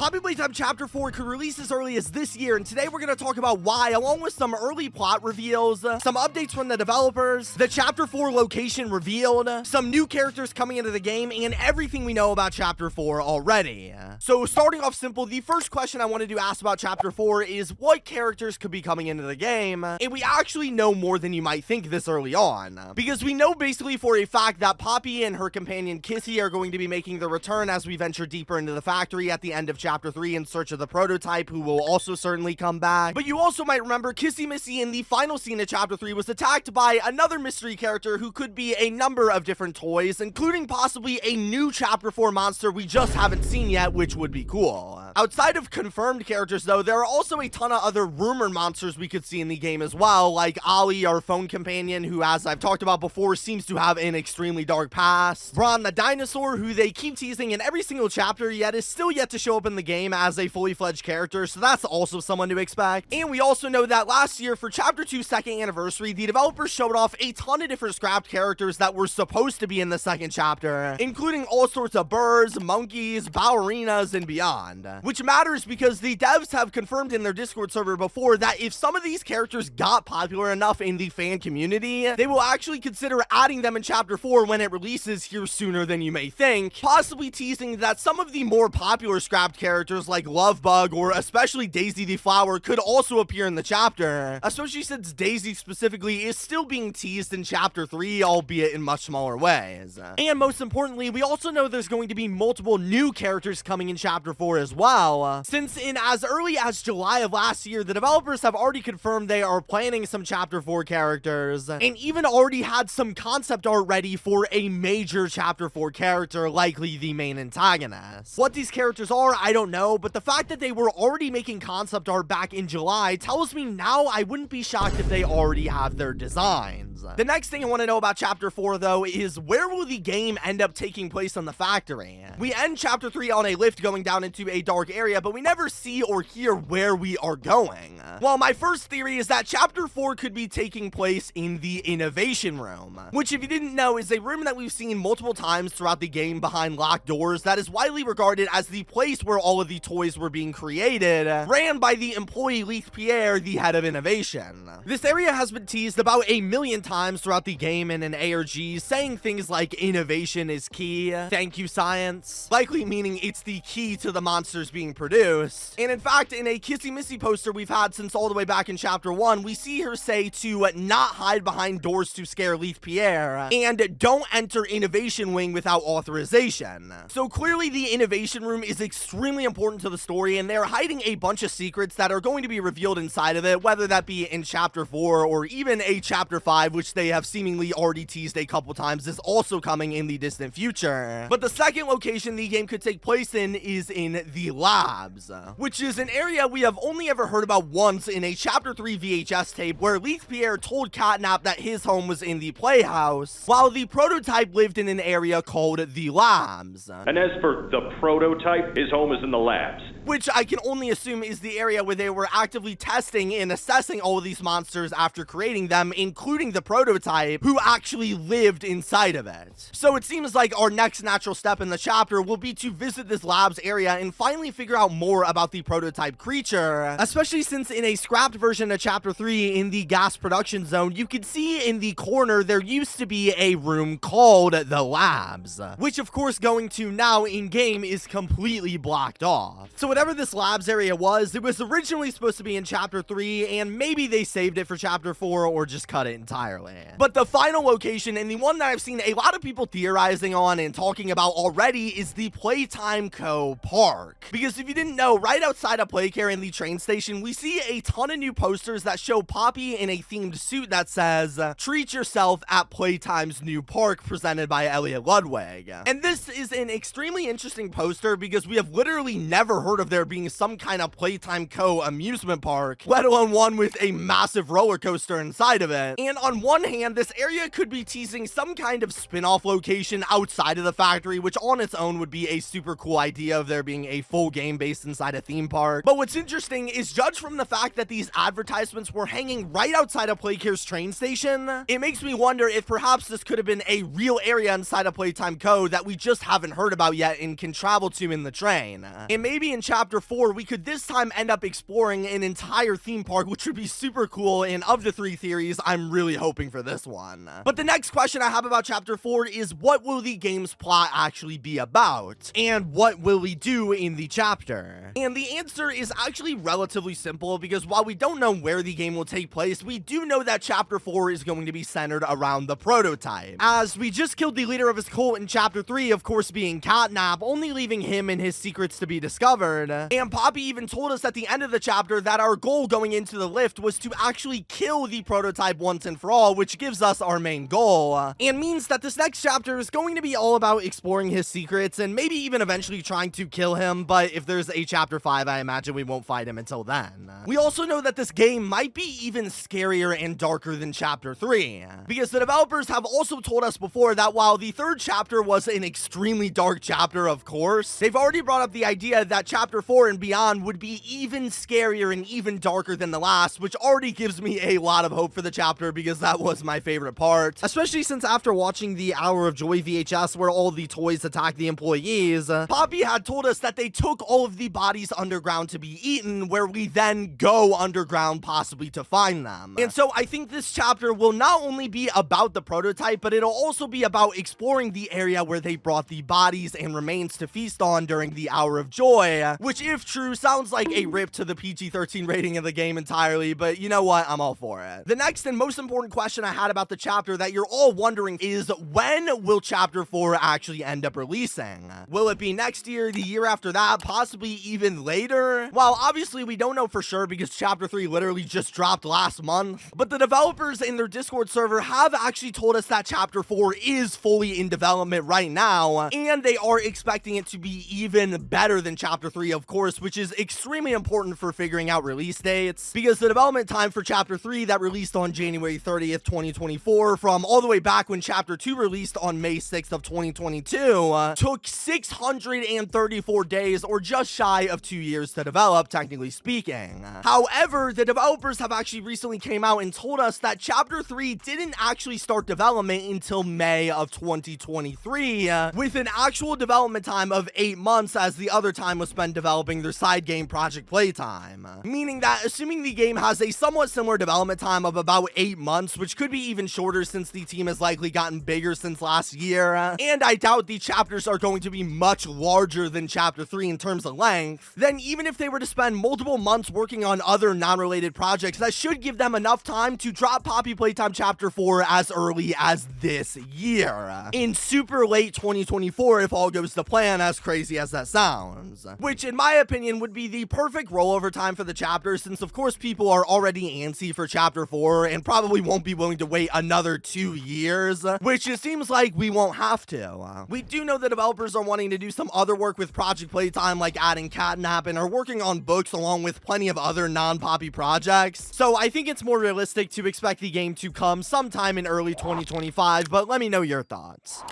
Poppy Playtime Chapter 4 could release as early as this year, and today we're going to talk about why, along with some early plot reveals, some updates from the developers, the Chapter 4 location revealed, some new characters coming into the game, and everything we know about Chapter 4 already. So starting off simple, the first question I wanted to ask about Chapter 4 is what characters could be coming into the game, and we actually know more than you might think this early on, because we know basically for a fact that Poppy and her companion Kissy are going to be making their return as we venture deeper into the factory at the end of Chapter 3 in search of the prototype, who will also certainly come back. But you also might remember Kissy Missy in the final scene of Chapter 3 was attacked by another mystery character who could be a number of different toys, including possibly a new Chapter 4 monster we just haven't seen yet, which would be cool. Outside of confirmed characters though, there are also a ton of other rumored monsters we could see in the game as well, like Ollie, our phone companion, who, as I've talked about before, seems to have an extremely dark past. Bron the dinosaur, who they keep teasing in every single chapter, yet is still yet to show up in the game as a fully fledged character, so that's also someone to expect. And we also know that last year for Chapter 2's second anniversary, the developers showed off a ton of different scrapped characters that were supposed to be in the second chapter, including all sorts of birds, monkeys, ballerinas, and beyond. Which matters because the devs have confirmed in their Discord server before that if some of these characters got popular enough in the fan community, they will actually consider adding them in Chapter 4 when it releases here sooner than you may think, possibly teasing that some of the more popular scrapped characters like Lovebug or especially Daisy the Flower could also appear in the chapter, especially since Daisy specifically is still being teased in Chapter 3, albeit in much smaller ways. And most importantly, we also know there's going to be multiple new characters coming in Chapter 4 as well, since in as early as July of last year, the developers have already confirmed they are planning some Chapter 4 characters, and even already had some concept art ready for a major Chapter 4 character, likely the main antagonist. What these characters are, I don't know, but the fact that they were already making concept art back in July tells me now I wouldn't be shocked if they already have their designs. The next thing I want to know about Chapter 4 though is where will the game end up taking place on the factory? We end Chapter 3 on a lift going down into a dark area, but we never see or hear where we are going. Well, my first theory is that Chapter 4 could be taking place in the innovation room, which, if you didn't know, is a room that we've seen multiple times throughout the game behind locked doors that is widely regarded as the place where all of the toys were being created, ran by the employee Leith Pierre, the head of innovation. This area has been teased about 1,000,000 times throughout the game and in ARGs, saying things like innovation is key, thank you science, likely meaning it's the key to the monsters being produced. And in fact, in a Kissy Missy poster we've had since all the way back in Chapter 1, we see her say to not hide behind doors to scare Leith Pierre, and don't enter Innovation Wing without authorization. So clearly the Innovation Room is extremely important to the story, and they're hiding a bunch of secrets that are going to be revealed inside of it, whether that be in Chapter 4 or even a Chapter 5, which they have seemingly already teased a couple times is also coming in the distant future. But the second location the game could take place in is in the labs, which is an area we have only ever heard about once in a Chapter 3 VHS tape where Leith Pierre told Catnap that his home was in the playhouse, while the prototype lived in an area called the labs. And as for the prototype, his home is in the labs, which I can only assume is the area where they were actively testing and assessing all of these monsters after creating them, including the prototype, who actually lived inside of it. So it seems like our next natural step in the chapter will be to visit this labs area and finally figure out more about the prototype creature, especially since in a scrapped version of Chapter 3 in the gas production zone, you can see in the corner there used to be a room called the labs, which of course going to now in-game is completely blocked off. So whatever this labs area was, it was originally supposed to be in Chapter 3, and maybe they saved it for Chapter 4 or just cut it entirely. But the final location, and the one that I've seen a lot of people theorizing on and talking about already, is the Playtime Co park. Because if you didn't know, right outside of Playcare in the train station, we see a ton of new posters that show Poppy in a themed suit that says, "Treat yourself at Playtime's new park," presented by Elliot Ludwig. And this is an extremely interesting poster because we have literally never heard of there being some kind of Playtime Co amusement park, let alone one with a massive roller coaster inside of it. And on one hand, this area could be teasing some kind of spin-off location outside of the factory, which on its own would be a super cool idea of there being a full game based inside a theme park. But what's interesting is, judged from the fact that these advertisements were hanging right outside of Playcare's train station, it makes me wonder if perhaps this could have been a real area inside of Playtime Co that we just haven't heard about yet and can travel to in the train. And maybe in chapter 4, we could this time end up exploring an entire theme park, which would be super cool, and of the 3 theories, I'm really hoping for this one. But the next question I have about chapter 4 is, what will the game's plot actually be about? And what will we do in the chapter? And the answer is actually relatively simple, because while we don't know where the game will take place, we do know that chapter 4 is going to be centered around the prototype, as we just killed the leader of his cult in chapter 3, of course being Catnap, only leaving him and his secrets to be discovered. And Poppy even told us at the end of the chapter that our goal going into the lift was to actually kill the prototype once and for all, which gives us our main goal, and means that this next chapter is going to be all about exploring his secrets and maybe even eventually trying to kill him. But if there's a chapter 5, I imagine we won't fight him until then. We also know that this game might be even scarier and darker than chapter 3, because the developers have also told us before that while the 3rd chapter was an extremely dark chapter, of course, they've already brought up the idea that chapter 4 and beyond would be even scarier and even darker than the last, which already gives me a lot of hope for the chapter, because that was my favorite part, especially since after watching the Hour of Joy VHS where all the toys attack the employees, Poppy had told us that they took all of the bodies underground to be eaten, where we then go underground possibly to find them. And so I think this chapter will not only be about the prototype, but it'll also be about exploring the area where they brought the bodies and remains to feast on during the Hour of Joy, which, if true, sounds like a rip to the PG-13 rating of the game entirely, but you know what, I'm all for it. The next and most important question I had about the chapter that you're all wondering is, when will chapter 4 actually end up releasing? Will it be next year, the year after that, possibly even later? Well, obviously we don't know for sure because chapter 3 literally just dropped last month, but the developers in their Discord server have actually told us that chapter 4 is fully in development right now, and they are expecting it to be even better than chapter 3, of course, which is extremely important for figuring out release dates, because the development time for chapter 3 that released on January 30th, 2024, from all the way back when chapter 2 released on May 6th of 2022, took 634 days, or just shy of 2 years to develop, technically speaking. However, the developers have actually recently came out and told us that chapter 3 didn't actually start development until May of 2023, with an actual development time of 8 months, as the other time was spent developing their side game Project Playtime. Meaning that, assuming the game has a somewhat similar development time of about 8 months, which could be even shorter since the team has likely gotten bigger since last year, and I doubt the chapters are going to be much larger than chapter 3 in terms of length, then even if they were to spend multiple months working on other non-related projects, that should give them enough time to drop Poppy Playtime chapter 4 as early as this year, in super late 2024 if all goes to plan, as crazy as that sounds. Which in my opinion would be the perfect rollover time for the chapter, since of course people are already antsy for chapter 4 and probably won't be willing to wait another 2 years, which it seems like we won't have to. We do know the developers are wanting to do some other work with Project Playtime, like adding Catnap, and are working on books along with plenty of other non-Poppy projects, so I think it's more realistic to expect the game to come sometime in early 2025, but let me know your thoughts.